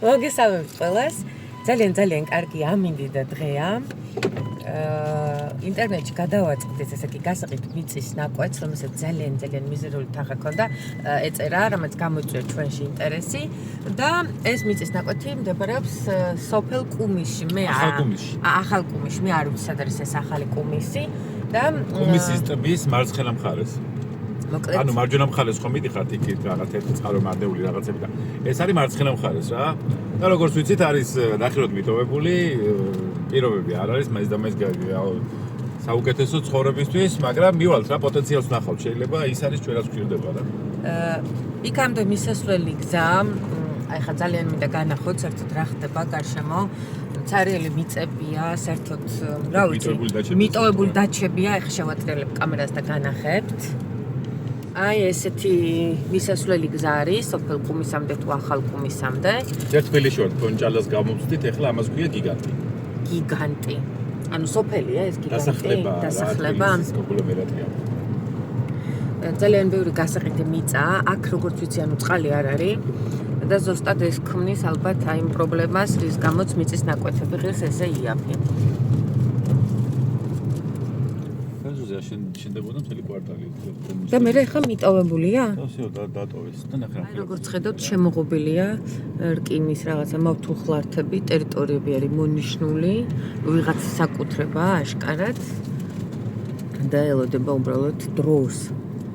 მოგესალმებით ყველას. ძალიან კარგი ამინდი და დღეა. ინტერნეტში გადავაწყდით ესე იგი გასაყიდ მიწის ნაკვეთს, რომელსაც ძალიან მიზერული თანხა ჰქონდა, ეწერა, რომელიც გამოიწვია ჩვენში ინტერესი და ეს მიწის ნაკვეთი მდებარეობს სოფელ კუმისში. ახალ კუმისში. მე არ ვიცი სად არის ეს ახალი კუმისი და კუმისის ტბის მარცხენა მხარეს. მოკლედ ანუ მარჯვენა მხარეს ხომ მიდიხართ იქით რაღაც ერთი წყარო მარდეული რაღაცები და ეს არის მარცხენა მხარეს რა. და როგორც ვიცით არის ნახევრად მიტოვებული პირობები არ არის მას და მას საუკეთესო ცხოვრებისთვის, მაგრამ მივალთ რა პოტენციალს ნახავთ შეიძლება ის არის ჩვენაც გვჭირდება რა. იქამდე მისასვლელი გზა, აი ხა ძალიან მინდა განახოთ საერთოდ რა ხდება გარშემო. ცარიელი მიწებია, საერთოდ რა ვიცი, მიტოვებული დაჩებია, ეხლა შევატრიალებ კამერას და განახებთ. აი ესეთი მისასვლელი გზა არის სოფელ კუმისამდე თუ ახალ კუმისამდე. ერთ თბილისში ვართ ფონჭალას გამოვწდით, ეხლა ამას ქვია გიგანტი. გიგანტი. ანუ სოფელია ეს გიგანტი, დასახლება. პოპულარულია. ძალიან ბევრი გასაყიდე მიწაა, აქ როგორც ვიცი, ანუ წყალი არ არის და ზუსტად ეს ქმნის ალბათ აი იმ პრობლემას, რის გამოც მიწის ნაკვეთები ღირს ესე იაფი. შენდებოდა მთელი კვარტალი. და მე ხა მიტოვებულია? ასეო დატოვეს და ნახე. აი როგორც ხედავთ, შემოღობილია რკინის რაღაცა მავთუხლართები, ტერიტორიები არის მონიშნული, ვიღაც საკუთრება აშკარად და ელოდება უბრალოდ დროს.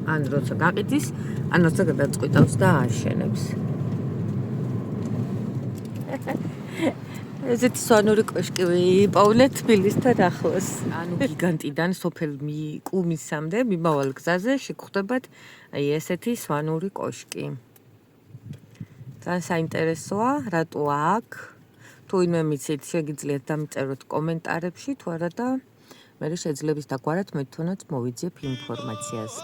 ან როცა გაყიდის, ან როცა გადაწყვიტავს და ააშენებს. ესეთი სვანური კოშკი ვიპოვნეთ თბილისთან ახლოს. ანუ გიგანტიდან სოფელ კუმისამდე მიმავალ გზაზე შეგხვდებათ აი ესეთი სვანური კოშკი. ძალიან საინტერესოა, რატო აქ? თუ ვინმე მიცით, შეგიძლიათ დამწეროთ კომენტარებში, თუ არა და მე შეძლებს დაგვარად მე თვითონაც მოვიძიებ ინფორმაციას.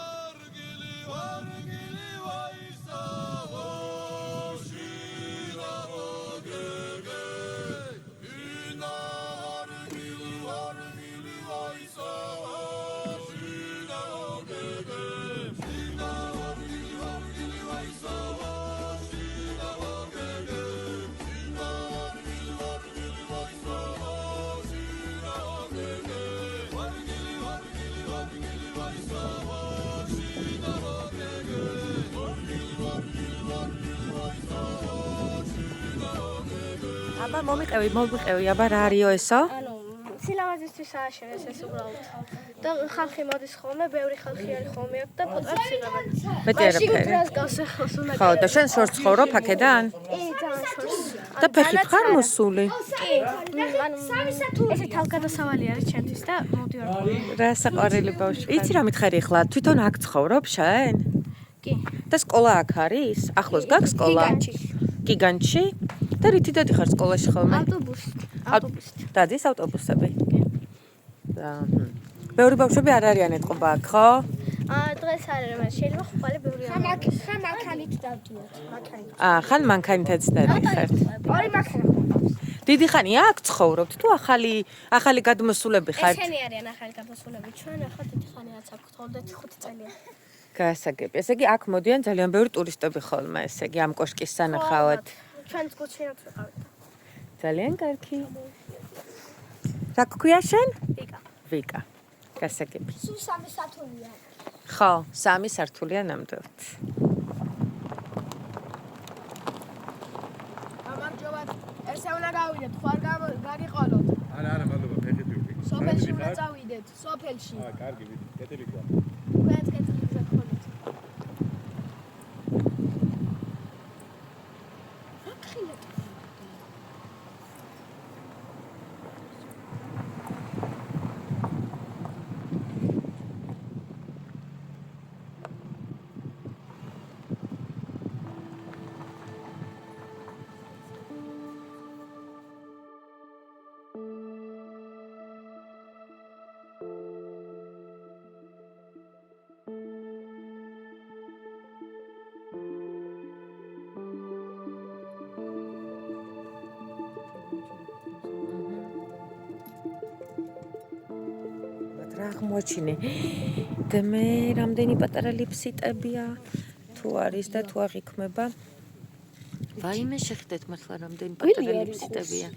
აბა მომიყევი, აბა რა არისო ესო? ანუ სილამაზისთვის ააშენეს ეს უბრალოდ. და ხალხი მოდის ხოლმე, ბევრი ხალხი არის ხოლმე აქ და ფოტოებს იღებენ. მეტი არაფერი. ხო, და შენ შორს ცხოვრობ აქედან? კი, ძალიან შორს. და ფეხით ხარ მოსული? კი. ანუ ესე თავგადასავალი არის ჩემთვის და მოდივარ. რა საყვარელი ბავშვი. იცი რა მითხარი ახლა, თვითონ აქ ცხოვრობ შენ? კი. და სკოლა აქ არის? ახლოს გაქვს სკოლა? გიგანტში. და რითი დადიხარ სკოლაში ხოლმე? ავტობუსით. დადის ავტობუსები? კი. და ბევრი ბავშვები არ არიან ეთყობა აქ, ხო? დღეს არ არის, შეიძლება ხვალე ბევრი არის. ხან მანქანით დავდიოთ. ხან მანქანითაც დადიხართ. ორი მანქანა. დიდი ხანია აქ ცხოვრობთ თუ ახალი გადმოსულები ხართ? ესენი არიან ახალი გადმოსულები. ჩვენ ახლა დიდი ხანიაც აქ 25 წელია. გასაგები. ესე იგი აქ მოდიან ძალიან ბევრი ტურისტები ხოლმე, ესე იგი ამ კოშკის სანახავად. ჩვენც გუჩინოთ ვიყავით. ძალიან კარგი. რა გქვია შენ? ვიკა. გასაგები. სულ 3 სართულია. ხო, 3 სართულია ნამდვილად. გამარჯობა. ესე უნდა გავიდეთ, ხო არ გარიყოლოთ. არა, მადლობა, ფეხით ვიყავ. სოფელში უნდა წავიდეთ, სოფელში. კარგი, კეთილი გვა. გვერდ კეთილი გზა გქონით. რა აღმოჩინე და მე რამდენი პატარა ლიფსიტებია თუ არის და თუ აღიქმება ვაიმე შეხვდეთ მართლა რამდენი პატარა ლიფსიტებია.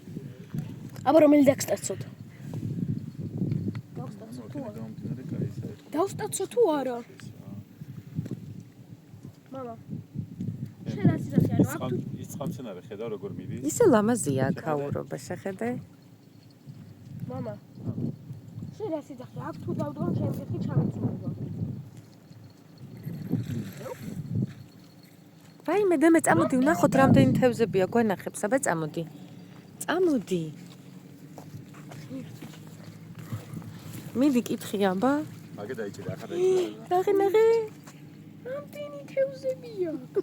აბა რომელი დაგსტაცოთ? დავსტაცო თუ არა? მამა. შენ რა სიზახი არა აქვს? ის წყალმცენარე ხედავ როგორ მიდის? ისე ლამაზია აქაურობა, შეხედე? მამა. შენ რა სიზახი აქვს თუ დავდგომ შემდეგი ჩამიცურვა? ვაიმე დემე წამოდი, ვნახოთ რამდენი თევზებია გვენახებს, აბა წამოდი. წამოდი. მიდი კითხი აბა. მაგე დაიჭირე, ახლა დაიჭირე. ნახე. რამდენი თევზებია აქ?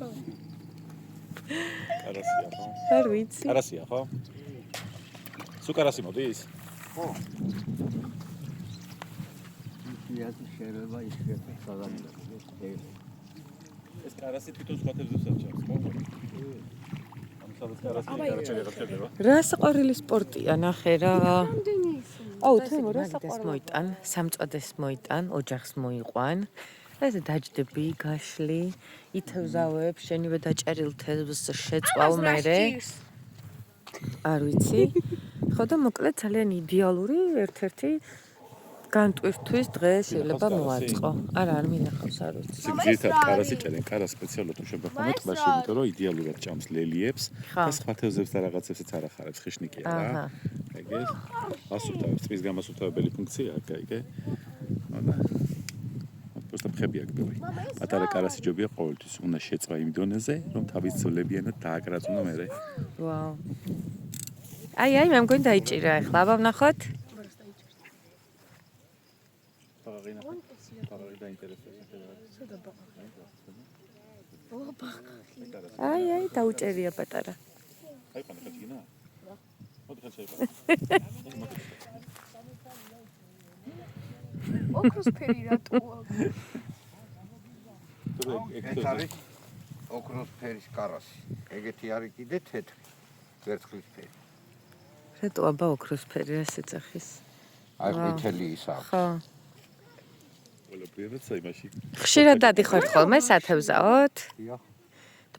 კარასია ხო? არ ვიცი. კარასია ხო? სულ კარასი მოდის? ხო. ისეთი შეიძლება ისეთი საგანია. ეს კარასი თვითონ სხვა თევზებს არჩევს, ხო? ამ სადაც კარასი გარჩევა. რა საყვარელი სპორტია, ნახე რა. რამდენი ისე? აუ, თემო, რა საყვარელი მოიტან, სამწოდეს მოიტან, ოჯახს მოიყვან. ესე დაჯდები, გაშლი, ითევზავებ, შენივე დაჭერილ თევზს შეწვავ მერე. არ ვიცი. ხო და მოკლედ ძალიან იდეალური ერთ-ერთი განტვირთვის დღე შეიძლება მოაწყო. არა, არ მინახავს, არ ვიცი. ძირითადად კარასი ჭერენ, კარას სპეციალურად უშვება ხოლმე ტბაში, იმიტომ რომ იდეალურად ჭამს ლელიებს და სხვა თევზებს და რაღაცებსაც არ ახარებს, ხიშნიკია რა. ეგეს ასუფთავებს, ტბის გამასუფთავებელი ფუნქცია აქვს, გაიგე? ანა. просто ფხები აქვს ბევრი. პატარა კარასი ჯობია ყოველთვის, უნდა შეწვა იმ დონეზე, რომ თავის ძვლებიანად დააკრაწუნა მერე. ვაუ. აი, მე მგონი დაიჭირა ახლა, აბა ვნახოთ. ფაღი დაინტერესებს აი, დაუჭერია პატარა. აი, ხან ხეთინა? მოდი ხან შეიძლება. ოქროსფერი რატოა? ეს არის ოქროსფერის კარასი. ეგეთი არის კიდე თეთრი, ვერცხლისფერი. რატო აბა ოქროსფერი რა შეძახის? აი ყვითელი ის აქვს. ხო. ყველაფერად საიმაში. ხშირად დადიხარ ხოლმე სათევზაოდ? დიახ.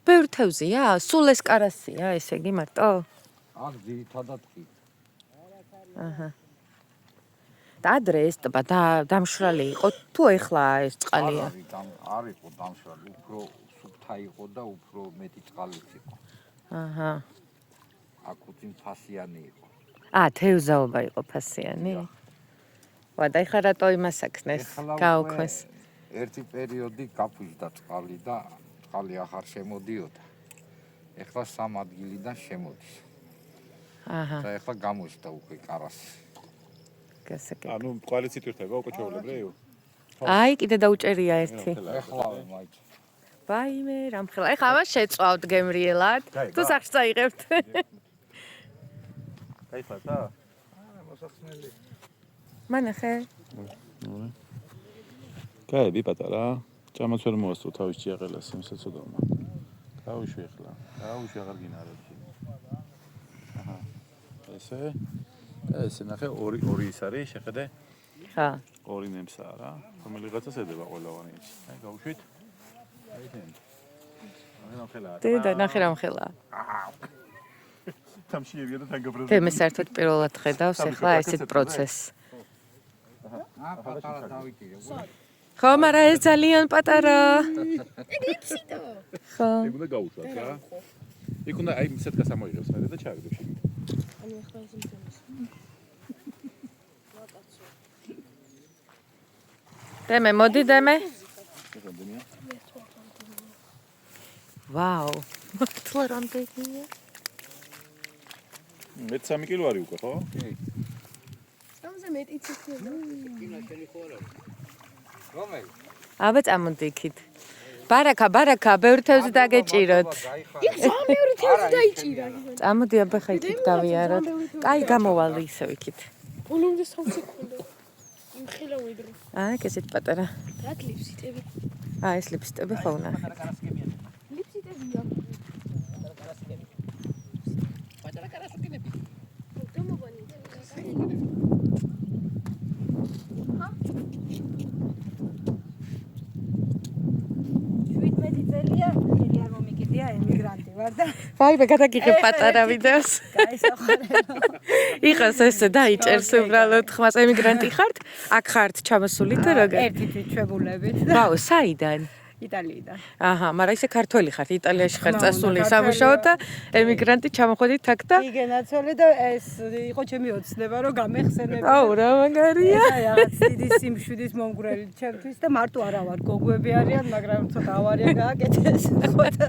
ბევრი თევზია? სულ ეს კარასია, ესე იგი მარტო? აქ ძირითადად კი. აჰა. და ადრე ეს ტბა დამშრალი იყო, თუ ეხლა ეს წყალია? არ იყო დამშრალი, უფრო სუფთა იყო და უფრო მეტი წყალიც იყო. აჰა. აქ უწინ ფასიანი იყო. თევზაობა იყო ფასიანი? ვა და ეხლა რატო იმას აქნეს, გაუქმეს? ერთი პერიოდი გაფუძდა წყალი და წყალი ახარ შემოდიოდა. ეხლა სამ ადგილიდან შემოდის. აჰა. და ეხლა გამოჩნდა უკვე კარასი. გასაგები. ანუ ყვალი ციტირდება უკვე ჩაოლებრეო. აი, კიდე დაუჭერია ერთი. ეხლავე მაინც. ვაიმე, რამხელა. ეხლა ამას შეწვავთ გემრიელად. თუ სახს წაიღებთ. გაიფარდა? მოსახსნელი. მანახე. გაები პატარა. ჭამაც ვერ მოასწრო თავის ჭიაღელას იმსაც ოდავმა. გავიშვი ახლა. გავიშვი აღარ გინარებში. აჰა. ესე. ესე ნახე ორი ის არის, შეხედე? ხა. ორი ნემსაა რა. რომელიღაცას ედება ყველავანი ის. აი გავუშვით. აი თენ. ნახე რამხელა. თამშიებია და თან გაბრაზდება. თემე საერთოდ პირველად ხედავს ახლა ესეთ პროცესს. პატარა დავიკიდე. ხო, მაგრამ ეს ძალიან პატარა. იფსიტო. ხო. ეგ უნდა გაუშვათ რა. იქ უნდა აი ისეთ გასამოიღებს მე და ჩავიდებ შიგნით. ანუ ახლა ეს იმწონს. დემე, მოდი დემე. რამდენია? ვაუ. მართლა რამდენია? მე 3 კილო არის უკვე, ხო? ამაზე მეტიც იქნება. რომელი? აბა წამოდი იქით. ბარაკა, ბევრი თევზი დაგეჭიროთ. იქ სამეური თევზი დაიჭირა. წამოდი აბა ხა იქით გავიაროთ. კაი, გამოვალი ისევ იქით. ბოლომდე 3 სეკუნდე. იმხილა ვიდრე. ესეთ პატარა. რა ლიფსიტები? ეს ლიფსიტები ხო ვნახე. ლიფსიტებია. პატარა კარასუკინები. დომობანი. შვიდ მეტი წელია ხელი არ მომიკიდია ემიგრანტი ვარ. ვარ და ვაიმე გადაგიღებ პატარა ვიდეოს. გაისახარებო. იყავს ესე დაიჭერს უბრალოდ ხმას ემიგრანტი ხართ? აქ ხართ ჩამოსული თუ როგორ? ერთი თვითშებულებით. ვაუ, საიდან? იტალიიდან. აჰა, მაგრამ ისე ქართველი ხართ, იტალიაში ხარ ხმა უნდა, წასული ქართველია. სამუშაოდ და ემიგრანტი ჩამოხვედით აქ და კი გენაცვალე და ეს იყო ჩემი ოცნება რომ გამეხსენები. აუ, რა მაგარია. ეს რაღაც დიდი სიმშვიდის მომგვრელი ჩემთვის და მარტო არა ვარ, გოგოები არიან, მაგრამ ცოტა ავარია გააკეთეს. ხო და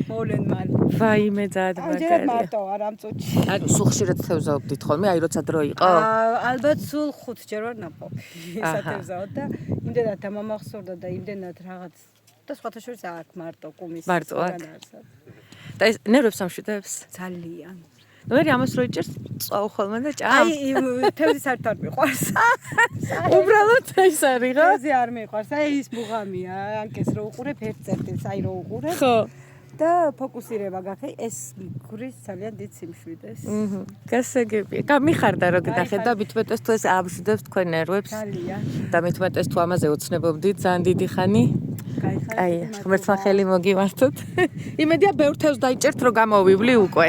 მოვლენ მალე. ვაიმე ძალიან ამჯერად მაგარია. მარტო არ ამ წუთში. ანუ სულ ხშირად თევზაობდით ხოლმე, აი როცა დრო იყო? ალბათ სულ 5-ჯერ ვარ ნაყოფი. აჰა. ესათევზაოდ და იმდენად დამამახსოვრდა და იმდენად რაღაც და სხვათა შორის აქ მარტო კუმის მარტო აქ? საგან არსად. და ეს ნერვებს ამშვიდებს? ძალიან. ნუ მე ამას რო იჭერს, წვავ ხოლმე და ჭამ. აი თევზი საერთოდ არ მიყვარს. უბრალოდ ეს არის რა? თევზი არ მიყვარს. აი ის მუღამია, ანკეს რო უყურებ ერთ წერტილს, აი რო უყურებ. ხო. და ფოკუსირება გახე ეს გვრის ძალიან დიდ სიმშვიდეს. გასაგებია. გამიხარდა რო გდახედა, მithumetes თუ ეს ამშვიდებს თქვენ ნერვებს ძალიან. და მithumetes თუ ამაზე ოცნებობდით ძალიან დიდი ხანი. გაიხარეთ. აი, ღმერთმა ხელი მოგივართოთ. იმედია ბევრ თევზს დაიჭერთ რომ გამოვივლი უკვე.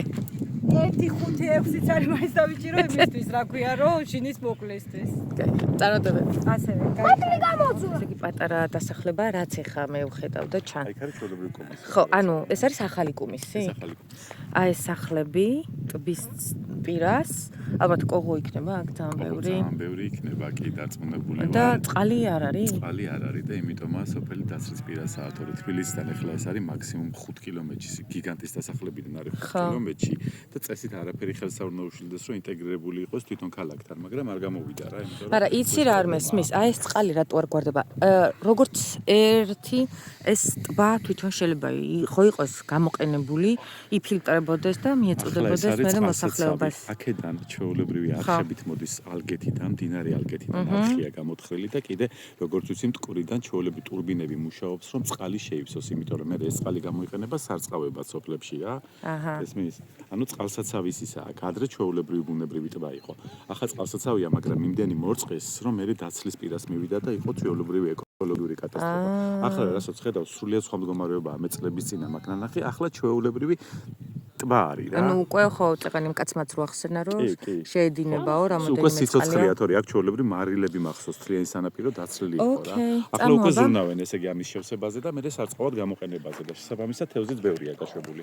1-5-6-იც არის მაინც დავიჭირო იმისთვის, რა ქვია, რომ შინის მოკლესთვის. წაროდებები. ასევე, გაიხარეთ. ესე იგი პატარა დასახლება რაც ეხა მე ვხედავ და ჩან. აი, ქარი ჩვეულებრივი კომისი. ხო, ანუ ეს არის ახალი კუმისი? ახალი კომისი. აი ეს სახლები ტბის პირას, ალბათ კოღო იქნება აქ ძალიან ბევრი. ძალიან ბევრი იქნება კი დარწმუნებული ვარ. და წყალი არ არის? წყალი არ არის და იმიტომაა სოფელი დაცლის პირასაა, თორე თბილისიდან ახლა ეს არის მაქსიმუმ 5 კილომეტრში, გიგანტის დასახლებიდან არის 5 კილომეტრში და წესით არაფერი ხელს არ უნდა უშლის, რომ ინტეგრირებული იყოს თვითონ ქალაქთან, მაგრამ არ გამოვიდა რა, იმიტომ რომ მაგრამ იცი რა არ მესმის? აი ეს წყალი რატო არ გვარდება? როგორც ერთი ეს ტბა თვითონ შეიძლება ხო იყოს გამოყენებული, იფილტრებოდეს და მიეწოდებოდეს მერე მოსახლეობას. აქედან ჩვეულებრივი არხებით მოდის ალგეთიდან, მდინარე ალგეთიდან არხია გამოთხრილი და კიდე როგორც ვიცი მტკვრიდან ჩვეულებრივი ტურბინები მუშაობს, რომ წყალი შეივსოს, იმიტომ რომ მე ეს წყალი გამოიყენება სარწყავად სოფლებში რა. ესმის? ანუ წყალსაცავის ისაა, ადრე ჩვეულებრივი ბუნებრივი ტბა იყო. ახლა წყალსაცავია, მაგრამ იმდენი მორწყეს, რომ მე დაცლის პირას მივიდა და იყო ჩვეულებრივი ეკოლოგიური კატასტროფა. ახლა რასაც ხედავ, სრულიად სხვა მდგომარეობაა მე წლების წინა მაგ ნანახი, ახლა ჩვეულებრივი ტბა არის რა. ანუ უკვე ხო წეყანი მკაცმაც რო ახსენა რომ შეედინებაო რამოდენიმე უკვე სიცოცხლეა, თორე აქ ჩვეულებრივი მარილები მახსოვს, თლიანი სანაპირო დაცლილი იყო რა. ახლა უკვე ზრუნავენ, ესე იგი ამის შევსებაზე და მე სარწყავად გამოყენებაზე და შესაბამისად თევზიც ბევრია გაშვებული.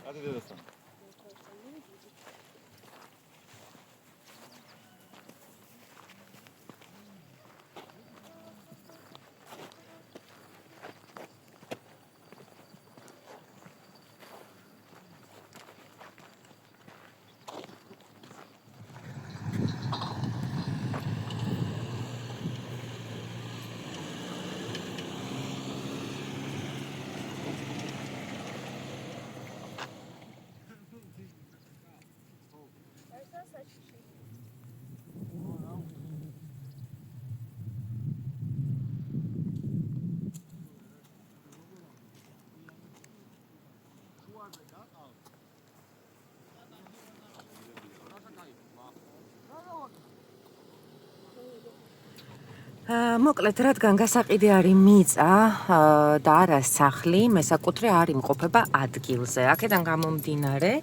მოკლედ, რადგან გასაყიდე არის მიწა და არა სახლი, მესაკუთრე არ იმყოფება ადგილზე. აქედან გამომდინარე,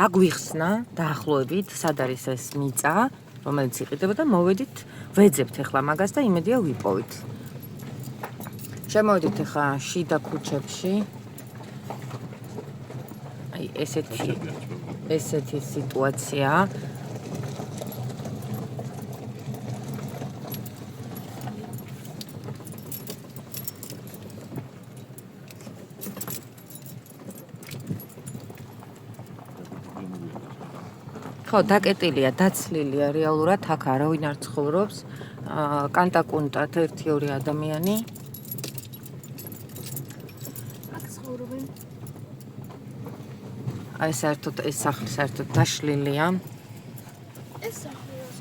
აგვიხსნა დაახლოებით, სად არის ეს მიწა, რომელიც იყიდება და მოვედით, ვეძებთ ახლა მაგას და იმედია ვიპოვით. შემოვედით ახლა შიდა ქუჩებში. აი ესეთი სიტუაცია. ხო, დაკეტილია, დაცლილია რეალურად აქ არავინ არ ცხოვრობს. კანტაკუნტად 1-2 ადამიანი. აქ ცხოვრობენ. აი საერთოდ ეს სახლი საერთოდ დაშლილია. ეს სახლი რას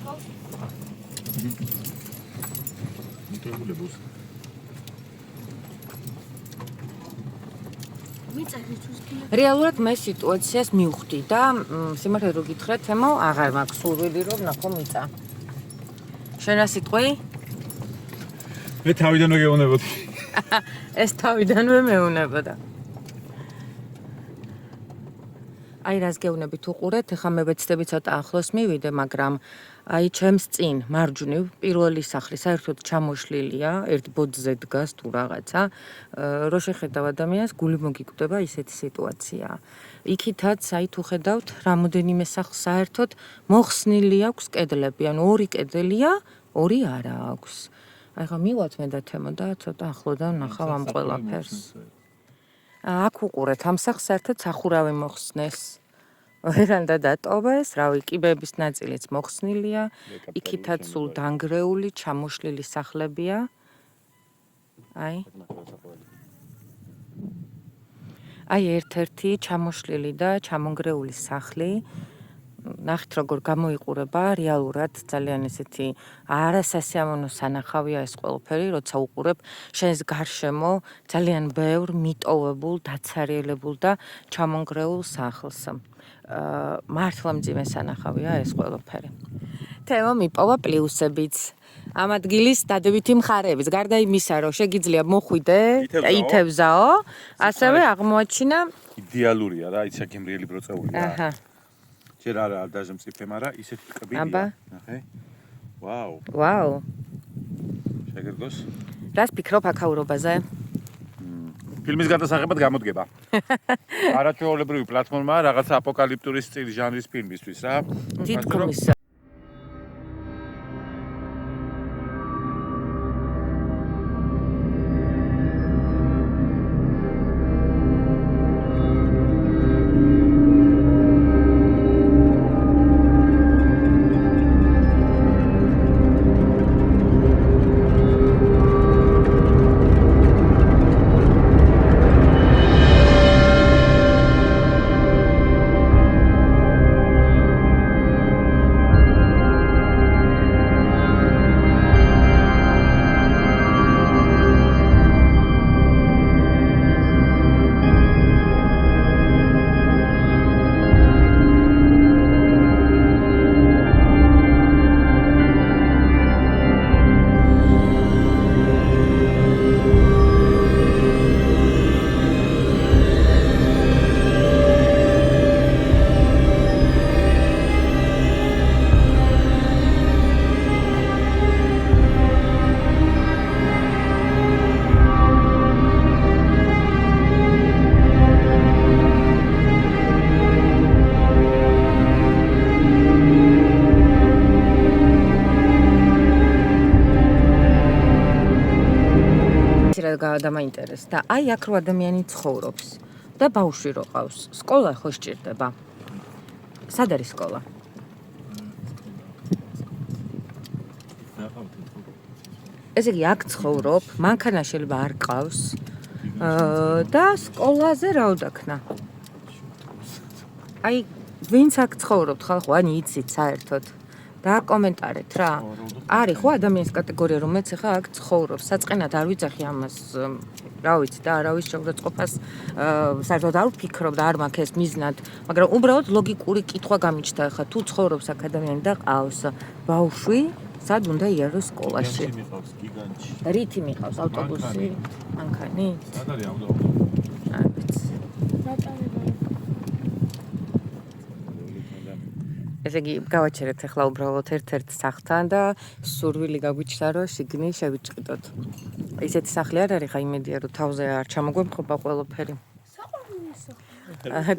მიტოვებულებს რეალურად მე სიტუაციას მივხვდი და სიმართლე რო გითხრათ, ემო აღარ მაქვს სურვილი რომ ნახო მიწა. შენ რა სიტყვი? მე თავიდანვე გეუნებოდი. ეს თავიდანვე მეუნებოდა. აი რას გეუბნებით უყურეთ, ეხლა მე ვეცდები ცოტა ახლოს მივიდე, მაგრამ აი ჩემს წინ მარჯვნივ პირველი სახლი საერთოდ ჩამოშლილია, ერთ ბოძზე დგას თუ რაღაცა. რო შეხედავ ადამიანს, გული მოგიკვდება ისეთი სიტუაციაა. იქითაც აი თუ ხედავთ, რამოდენიმე სახლს საერთოდ მოხსნილი აქვს კედლები, ანუ ორი კედელია, ორი არა აქვს. აი ხა მივად მე და თემო და ცოტა ახლოდან ნახავ ამ ყველაფერს. აქ უყურეთ, ამ სახლს საერთოდ სახურავი მოხსნეს. ვერანდა დატოვეს, რავი, კიბეების ნაწილიც მოხსნილია, იქითაც სულ დანგრეული, ჩამოშლილი სახლებია. აი. აი ერთ-ერთი ჩამოშლილი და ჩამონგრეული სახლი. ნახეთ როგორ გამოიყურება, რეალურად ძალიან ესეთი არასასიამოვნო სანახავია ეს ყველაფერი, როცა უყურებ შენს გარშემო ძალიან ბევრ მიტოვებულ, დაცარიელებულ და ჩამონგრეულ სახლს. მართლა მძიმე სანახავია ეს ყველაფერი. თემო მიპოვა პლუსებიც. ამ ადგილის დადებითი მხარეების, გარდა იმისა, რომ შეგიძლია მოხვიდე, ითევზაო, ასევე აღმოაჩინა იდეალურია რა, იცი გემრიელი ბროწეულია. აჰა. ჯერ არა დაჟე მწიფე, მაგრამ ისეთი კბილია. ნახე. ვაუ. ვაუ. შეგერგოს? რას ფიქრობ აქაურობაზე? ფილმის გადასაღებად გამოდგება. არაჩვეულებრივი პლატფორმა, რაღაცა აპოკალიპტური სტილის ჟანრის ფილმისთვის რა. თითქმის დამაინტერესდა. აი აქ რო ადამიანი ცხოვრობს და ბავშვი რო ყავს, სკოლა ხო სჭირდება? სად არის სკოლა? ესე იგი აქ ცხოვრობ, მანქანა შეიძლება არ ყავს და სკოლაზე რა უდაქნა? აი ვინც აქ ცხოვრობთ ხალხო, ან იცით საერთოდ? და კომენტარეთ რა. არის ხო ადამიანის კატეგორია, რომელიც ახლა აქ ცხოვრობს. საწყენად არ ვიცახი ამას, რა ვიცი და არავის შეურაცხყოფას საერთოდ არ ვფიქრობ და არ მაქვს ეს მიზნად, მაგრამ უბრალოდ ლოგიკური კითხვა გამიჩნდა ახლა თუ ცხოვრობს აქ ადამიანი და ყავს ბავშვი, სად უნდა იაროს სკოლაში? რითი მიყავს გიგანტში? რითი მიყავს ავტობუსი? მანქანი? სად არის ავტობუსი? არ ვიცი. ესე იგი გავაჩერეთ ახლა უბრალოდ ერთ-ერთ სახლთან და სურვილი გაგვიჩნდა რომ შიგნი შევიჭიდოთ. ისეთი სახლი არ არის, ხა იმედია რომ თავზე არ ჩამოგვემხობა ყველაფერი.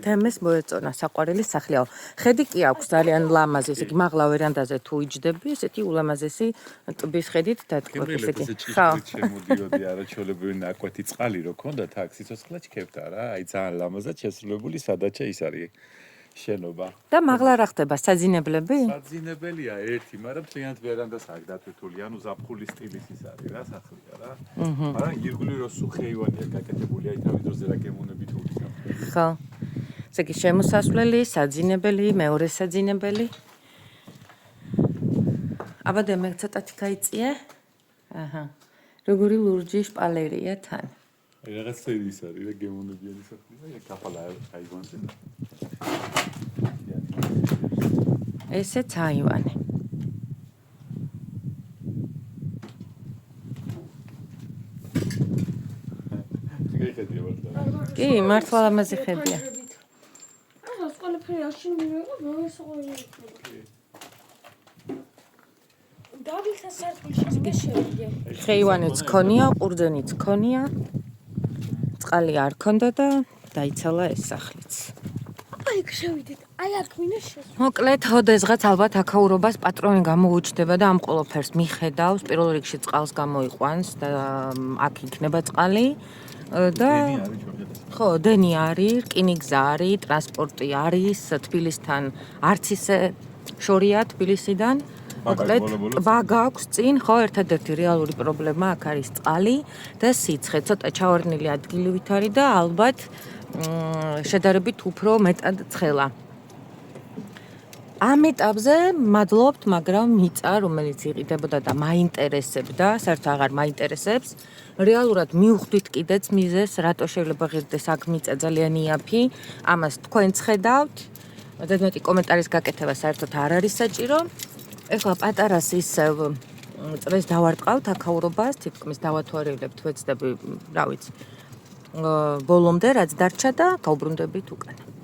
თემეს მოეწონა საყვარელი სახლია. ხედი კი აქვს ძალიან ლამაზი, ესე იგი მაღლა ვერანდაზე თუ იჯდები, ესეთი ულამაზესი ტბის ხედით დატკბოთ ესე იგი. ხო. შემოდიოდი არაჩვეულებრივი ნაკვეთი წყალი რო ქონდა აქ სიცოცხლე ჩქებდა რა. აი ძალიან ლამაზად შესრულებული სადაჩა ის არის. შენობა. და მაღლა რა ხდება? საძინებლები? საძინებელია ერთი, მაგრამ მთლიანად ვერანდას აქვს დათვეთული, ანუ ზაფხულის სტილის ის არის რა, სახლია რა. მაგრამ ირგვლივ რო სუხეივანია გაკეთებული, აი თავის დროზე რა გემოვნებით უვლის. ხო. ესე იგი შემოსასვლელი, საძინებელი, მეორე საძინებელი. აბა და მე ცოტათი გაიწიე. აჰა. როგორი ლურჯი შპალერია თან. აი რაღაც სერიის არის რა გემოვნებიანი სახლი და კაფალა აივანზე. ესეც აივანი. კი, მართლა ლამაზი ხედია. ახლა სკოლებს ყველაფერი აშენდება, მეორე საყვარელი იქნება. დავილთა სართულში მე შევიდე. ხეივანიც ქონია, ყურძენიც ქონია. წყალი არ ქონდა და დაიცალა ეს სახლიც. აი იქ შევიდეთ. აი აქ მინდა შესვლა. მოკლედ, ოდესღაც ალბათ აქაურობას პატრონი გამოუჩნდება და ამ ყველაფერს მიხედავს, პირველ რიგში წყალს გამოიყვანს და აქ იქნება წყალი და ხო, დენი არის, რკინიგზა არის, ტრანსპორტი არის, თბილისთან არც ისე შორია თბილისიდან. მოკლედ, ტბა გაქვს წინ, ხო, ერთადერთი რეალური პრობლემა აქ არის წყალი და სიცხე, ცოტა ჩავარდნილი ადგილივით არის და ალბათ შედარებით უფრო მეტად ცხელა. ამ ეტაპზე მადლობთ, მაგრამ მიწა, რომელიც იყიდებოდა და მაინტერესებდა, საერთოდ აღარ მაინტერესებს. რეალურად მივხვდით კიდეც მიზეს, რატო შეიძლება ღირდეს აქ მიწა ძალიან იაფი. ამას თქვენც ხედავთ. ზედმეტი კომენტარის გაკეთება საერთოდ არ არის საჭირო. ეხლა პატარას ისევ წრეს დავარტყავთ აქაურობას, თითქმის დავათვალიერებთ ვეცდები, რა ვიცი. ბოლომდე რაც დარჩა და გავბრუნდებით უკან.